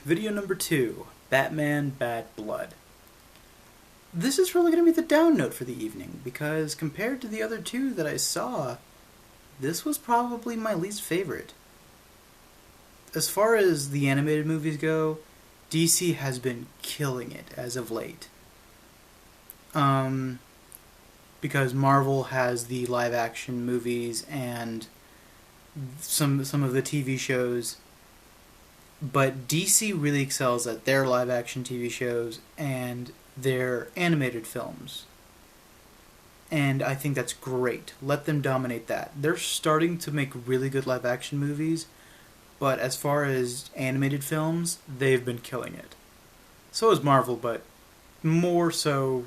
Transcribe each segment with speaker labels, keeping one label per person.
Speaker 1: Video number 2, Batman Bad Blood. This is really going to be the down note for the evening, because compared to the other two that I saw, this was probably my least favorite. As far as the animated movies go, DC has been killing it as of late. Because Marvel has the live action movies and some of the TV shows, but DC really excels at their live action TV shows and their animated films. And I think that's great. Let them dominate that. They're starting to make really good live action movies, but as far as animated films, they've been killing it. So is Marvel, but more so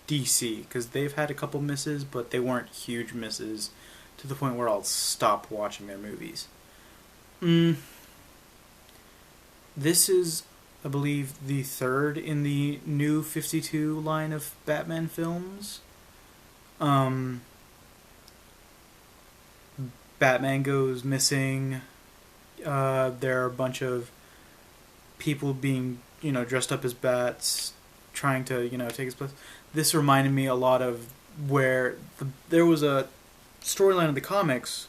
Speaker 1: DC, because they've had a couple misses, but they weren't huge misses to the point where I'll stop watching their movies. This is, I believe, the third in the new 52 line of Batman films. Batman goes missing. There are a bunch of people being, dressed up as bats, trying to, take his place. This reminded me a lot of where there was a storyline in the comics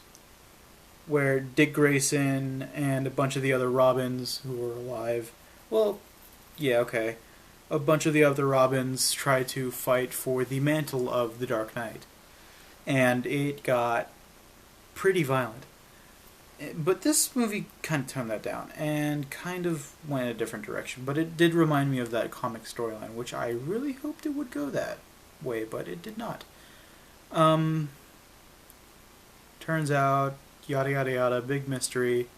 Speaker 1: where Dick Grayson and a bunch of the other Robins who were alive, a bunch of the other Robins try to fight for the mantle of the Dark Knight. And it got pretty violent. But this movie kind of toned that down and kind of went in a different direction. But it did remind me of that comic storyline, which I really hoped it would go that way, but it did not. Turns out, yada yada yada, big mystery.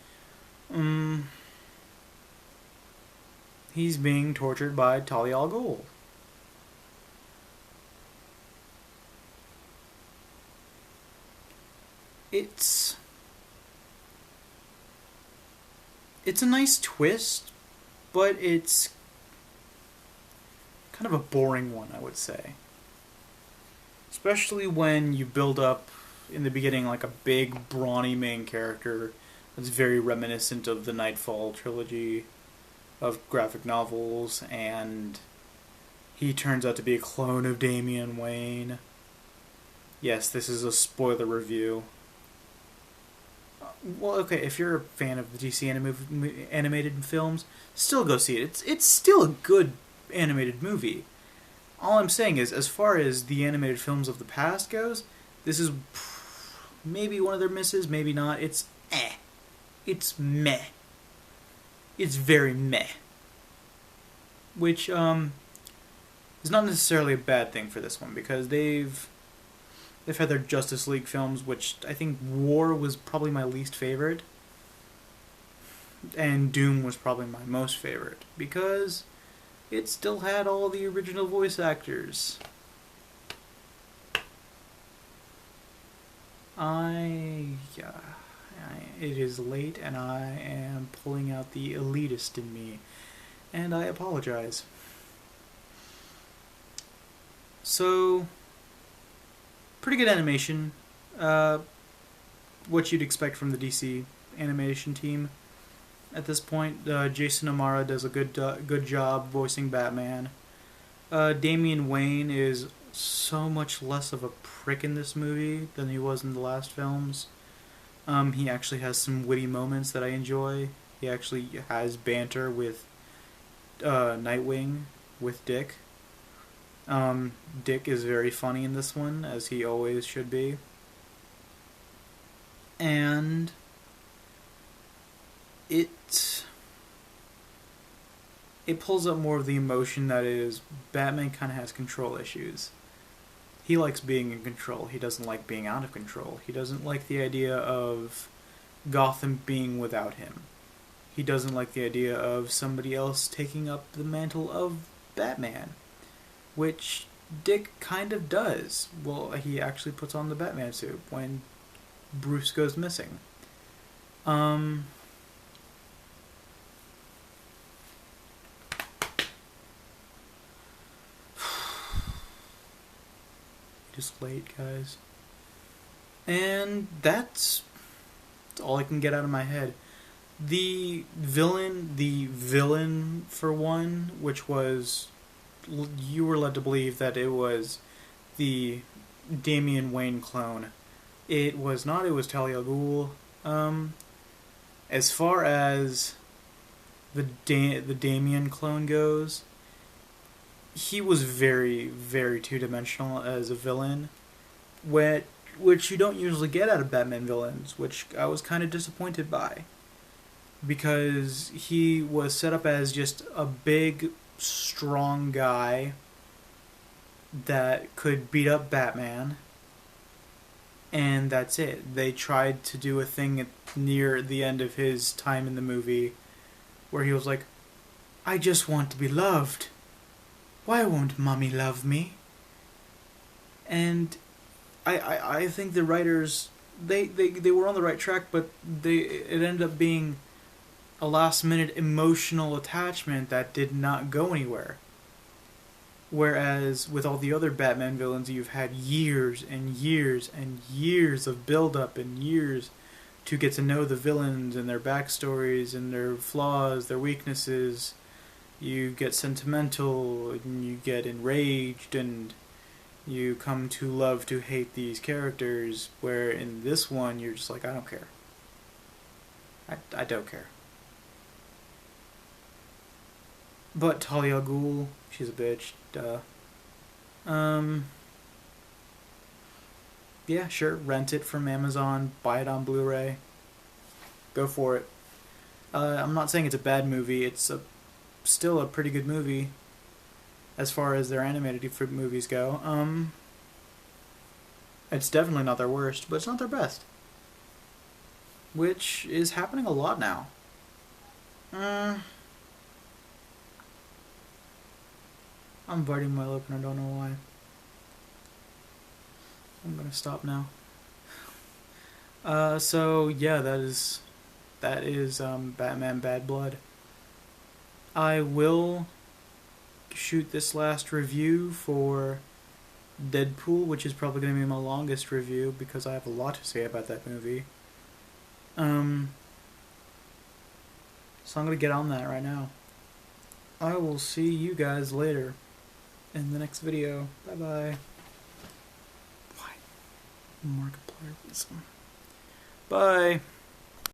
Speaker 1: He's being tortured by Talia al Ghul. It's a nice twist, but it's kind of a boring one, I would say. Especially when you build up in the beginning like a big, brawny main character that's very reminiscent of the Nightfall trilogy of graphic novels, and he turns out to be a clone of Damian Wayne. Yes, this is a spoiler review. Well, okay, if you're a fan of the DC animated films, still go see it. It's still a good animated movie. All I'm saying is, as far as the animated films of the past goes, this is maybe one of their misses, maybe not. It's It's meh. It's very meh. Which, is not necessarily a bad thing for this one, because they've had their Justice League films, which I think War was probably my least favorite, and Doom was probably my most favorite, because it still had all the original voice actors. It is late, and I am pulling out the elitist in me, and I apologize. So, pretty good animation. What you'd expect from the DC animation team at this point. Jason O'Mara does a good job voicing Batman. Damian Wayne is so much less of a prick in this movie than he was in the last films. He actually has some witty moments that I enjoy. He actually has banter with Nightwing, with Dick. Dick is very funny in this one, as he always should be. And it pulls up more of the emotion that is Batman kind of has control issues. He likes being in control. He doesn't like being out of control. He doesn't like the idea of Gotham being without him. He doesn't like the idea of somebody else taking up the mantle of Batman, which Dick kind of does. Well, he actually puts on the Batman suit when Bruce goes missing. Just late, guys. And that's all I can get out of my head. the villain for one, which was, you were led to believe that it was the Damian Wayne clone. It was not. It was Talia al Ghul. As far as the Damian clone goes, he was very, very two-dimensional as a villain, which you don't usually get out of Batman villains, which I was kind of disappointed by. Because he was set up as just a big, strong guy that could beat up Batman, and that's it. They tried to do a thing near the end of his time in the movie where he was like, I just want to be loved. Why won't mommy love me? And I think the writers, they were on the right track, but it ended up being a last minute emotional attachment that did not go anywhere. Whereas with all the other Batman villains, you've had years and years and years of build up and years to get to know the villains and their backstories and their flaws, their weaknesses. You get sentimental and you get enraged and you come to love to hate these characters, where in this one you're just like, I don't care. I don't care. But Talia al Ghul, she's a bitch, duh. Yeah, sure, rent it from Amazon, buy it on Blu-ray. Go for it. I'm not saying it's a bad movie, it's still a pretty good movie as far as their animated movies go. It's definitely not their worst, but it's not their best. Which is happening a lot now. I'm biting my lip and I don't know why. I'm gonna stop now. So yeah, that is Batman Bad Blood. I will shoot this last review for Deadpool, which is probably going to be my longest review because I have a lot to say about that movie. So I'm going to get on that right now. I will see you guys later in the next video. Bye bye. Why? Markiplier. Bye.